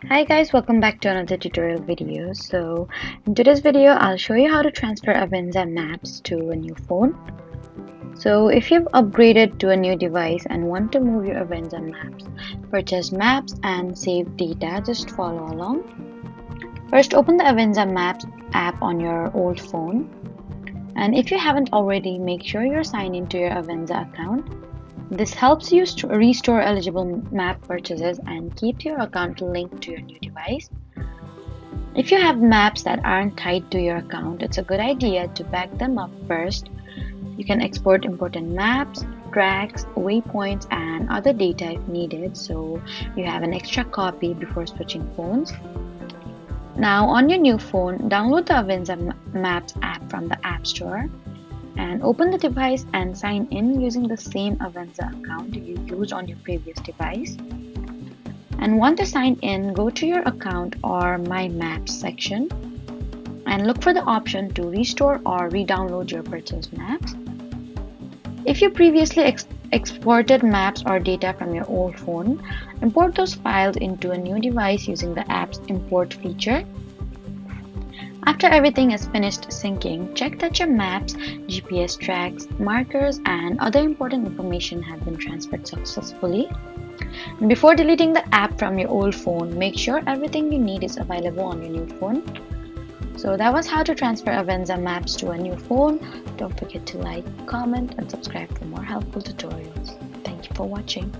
Hi guys, welcome back to another tutorial video. So in today's video, I'll show you how to transfer Avenza Maps to a new phone. So if you've upgraded to a new device and want to move your Avenza Maps, purchase maps and save data, just follow along. First, open the Avenza Maps app on your old phone. And if you haven't already, make sure you're signed into your Avenza account. This helps you restore eligible map purchases and keep your account linked to your new device. If you have maps that aren't tied to your account, it's a good idea to back them up first. You can export important maps, tracks, waypoints, and other data if needed, so you have an extra copy before switching phones. Now, on your new phone, download the Avenza Maps app from the App Store and open the device and sign in using the same Avenza account you used on your previous device. And once you sign in, go to your account or My Maps section and look for the option to restore or re-download your purchased maps. If you previously exported maps or data from your old phone, import those files into a new device using the app's import feature. After everything is finished syncing, check that your maps, GPS tracks, markers, and other important information have been transferred successfully. And before deleting the app from your old phone, make sure everything you need is available on your new phone. So that was how to transfer Avenza Maps to a new phone. Don't forget to like, comment, and subscribe for more helpful tutorials. Thank you for watching.